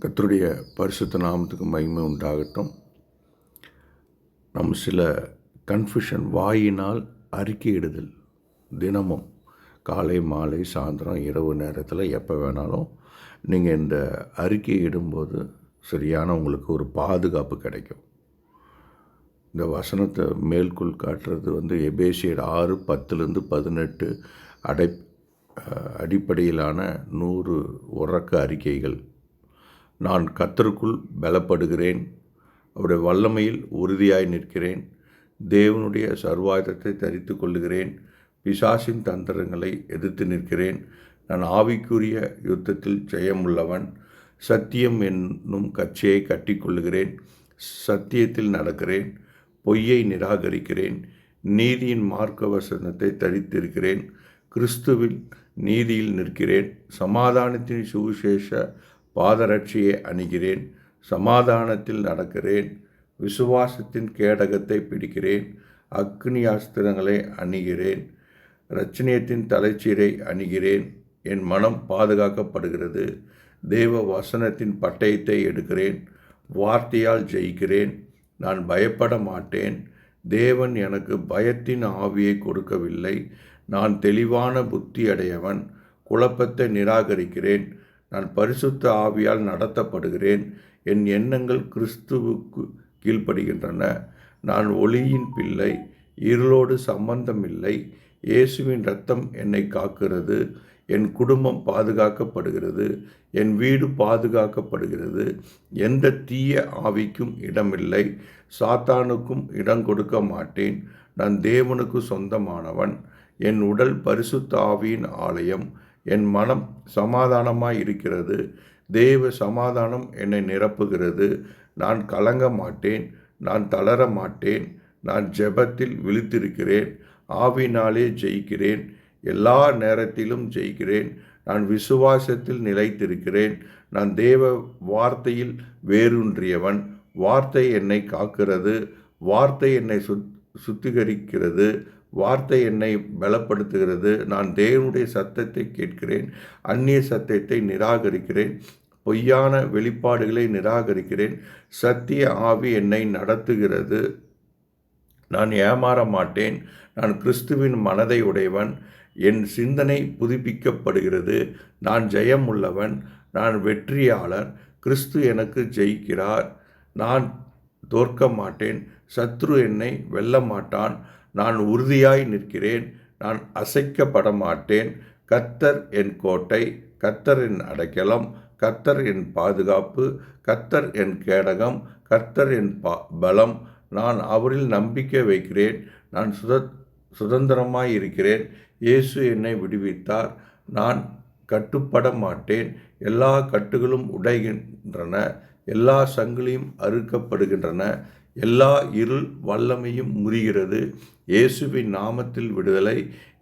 கர்த்தருடைய பரிசுத்த நாமத்துக்கு மகிமை உண்டாகட்டும். சில கன்ஃபெஷன் வாயினால் அறிக்கையிடுதல் தினமும் காலை மாலை சாயந்தரம் இரவு நேரத்தில் எப்போ வேணாலும் நீங்கள் இந்த அறிக்கை இடும்போது சரியான உங்களுக்கு ஒரு பாதுகாப்பு கிடைக்கும். இந்த வசனத்தை மேற்கோள் காட்டுறது எபேசியர் 6:10-18 அடிப்படையிலான 100 உறக்க அறிக்கைகள். நான் கர்த்தருக்குள் பலப்படுகிறேன், அவருடைய வல்லமையில் உறுதியாய் நிற்கிறேன், தேவனுடைய சர்வாயுதத்தை தரித்து கொள்ளுகிறேன், பிசாசின் தந்திரங்களை எதிர்த்து நிற்கிறேன், நான் ஆவிக்குரிய யுத்தத்தில் ஜெயமுள்ளவன், சத்தியம் என்னும் கட்சியை கட்டிக்கொள்ளுகிறேன், சத்தியத்தில் நடக்கிறேன், பொய்யை நிராகரிக்கிறேன், நீதியின் மார்க்க வசனத்தை தரித்திருக்கிறேன், கிறிஸ்துவில் நீதியில் நிற்கிறேன், சமாதானத்தின் சுவிசேஷ பாதரட்சியை அணிகிறேன், சமாதானத்தில் நடக்கிறேன், விசுவாசத்தின் கேடகத்தை பிடிக்கிறேன், அக்னி அஸ்திரங்களை அணிகிறேன், இரட்சணியத்தின் தலைச்சீரை அணிகிறேன், என் மனம் பாதுகாக்கப்படுகிறது, தேவ வசனத்தின் பட்டயத்தை எடுக்கிறேன், வார்த்தையால் ஜெயிக்கிறேன், நான் பயப்பட மாட்டேன், தேவன் எனக்கு பயத்தின் ஆவியை கொடுக்கவில்லை, நான் தெளிவான புத்தி அடையவன், குழப்பத்தை நிராகரிக்கிறேன், நான் பரிசுத்த ஆவியால் நடத்தப்படுகிறேன், என் எண்ணங்கள் கிறிஸ்துவுக்கு கீழ்ப்படுகின்றன, நான் ஒளியின் பிள்ளை, இருளோடு சம்பந்தமில்லை, இயேசுவின் இரத்தம் என்னை காக்கிறது, என் குடும்பம் பாதுகாக்கப்படுகிறது, என் வீடு பாதுகாக்கப்படுகிறது, எந்த தீய ஆவிக்கும் இடமில்லை, சாத்தானுக்கும் இடம் கொடுக்க மாட்டேன், நான் தேவனுக்கு சொந்தமானவன், என் உடல் பரிசுத்த ஆவியின் ஆலயம், என் மனம் சமாதானமாய் இருக்கிறது, தேவ சமாதானம் என்னை நிரப்புகிறது, நான் கலங்க மாட்டேன், நான் தளர மாட்டேன், நான் ஜெபத்தில் விழித்திருக்கிறேன், ஆவினாலே ஜெயிக்கிறேன், எல்லா நேரத்திலும் ஜெயிக்கிறேன், நான் விசுவாசத்தில் நிலைத்திருக்கிறேன், நான் தேவ வார்த்தையில் வேரூன்றியவன், வார்த்தை என்னை காக்கிறது, வார்த்தை என்னை சுத்திகரிக்கிறது, வார்த்தை என்னை பலப்படுத்துகிறது, நான் தேவனுடைய சத்தத்தை கேட்கிறேன், அந்நிய சத்தத்தை நிராகரிக்கிறேன், பொய்யான வெளிப்பாடுகளை நிராகரிக்கிறேன், சத்திய ஆவி என்னை நடத்துகிறது, நான் ஏமாற மாட்டேன், நான் கிறிஸ்துவின் மனதை உடையவன், என் சிந்தனை புதுப்பிக்கப்படுகிறது, நான் ஜெயம் உள்ளவன், நான் வெற்றியாளர், கிறிஸ்து எனக்கு ஜெயிக்கிறார், நான் தோற்க மாட்டேன், சத்ரு என்னை வெல்ல மாட்டான், நான் உறுதியாய் நிற்கிறேன், நான் அசைக்கப்பட மாட்டேன், கர்த்தர் என் கோட்டை, கர்த்தர் என் அடைக்கலம், கர்த்தர் என் பாதுகாப்பு, கர்த்தர் என் கேடகம், கர்த்தர் என் பலம், நான் அவரில் நம்பிக்கை வைக்கிறேன், நான் சுதந்திரமாய் இருக்கிறேன், இயேசு என்னை விடுவித்தார், நான் கட்டுப்பட மாட்டேன், எல்லா கட்டுகளும் உடைகின்றன, எல்லா சங்கிலியும் அறுக்கப்படுகின்றன, எல்லா இருள் வல்லமையும் முறிகிறது, இயேசுவின் நாமத்தில் விடுதலை,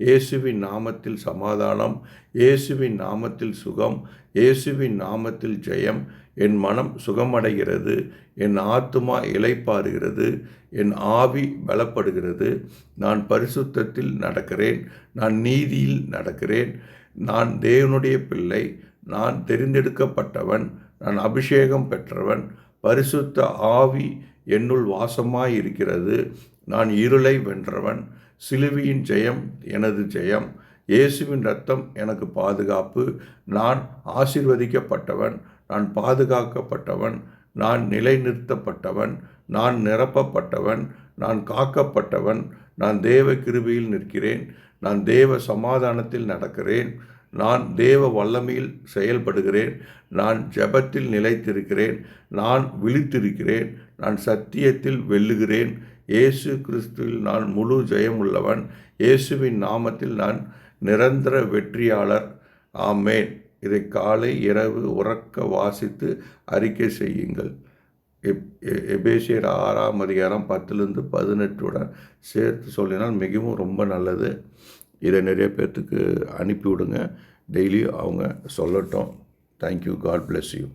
இயேசுவின் நாமத்தில் சமாதானம், இயேசுவின் நாமத்தில் சுகம், இயேசுவின் நாமத்தில் ஜெயம், என் மனம் சுகமடைகிறது, என் ஆத்துமா இளைப்பாறுகிறது, என் ஆவி பலப்படுகிறது, நான் பரிசுத்தத்தில் நடக்கிறேன், நான் நீதியில் நடக்கிறேன், நான் தேவனுடைய பிள்ளை, நான் தெரிந்தெடுக்கப்பட்டவன், நான் அபிஷேகம் பெற்றவன், பரிசுத்த ஆவி என்னுள் வாசமாயிருக்கிறது, நான் இருளை வென்றவன், சிலுவையின் ஜெயம் எனது ஜெயம், இயேசுவின் இரத்தம் எனக்கு பாதுகாப்பு, நான் ஆசீர்வதிக்கப்பட்டவன், நான் பாதுகாக்கப்பட்டவன், நான் நிலைநிறுத்தப்பட்டவன், நான் நிரப்பப்பட்டவன், நான் காக்கப்பட்டவன், நான் தேவ கிருபையில் நிற்கிறேன், நான் தேவ சமாதானத்தில் நடக்கிறேன், நான் தேவ வல்லமையில் செயல்படுகிறேன், நான் ஜெபத்தில் நிலைத்திருக்கிறேன், நான் விழித்திருக்கிறேன், நான் சத்தியத்தில் வெல்லுகிறேன், இயேசு கிறிஸ்துவில் நான் முழு ஜெயமுள்ளவன், இயேசுவின் நாமத்தில் நான் நிரந்தர வெற்றியாளர். ஆமேன். இதை காலை இரவு உறக்க வாசித்து அறிக்கை செய்யுங்கள். எபேசியர் 6:10-18 சேர்த்து சொல்லினால் மிகவும் ரொம்ப நல்லது. இதை நிறைய பேர்த்துக்கு அனுப்பிவிடுங்க. டெய்லி அவங்க சொல்லட்டும். தேங்க்யூ. God bless you.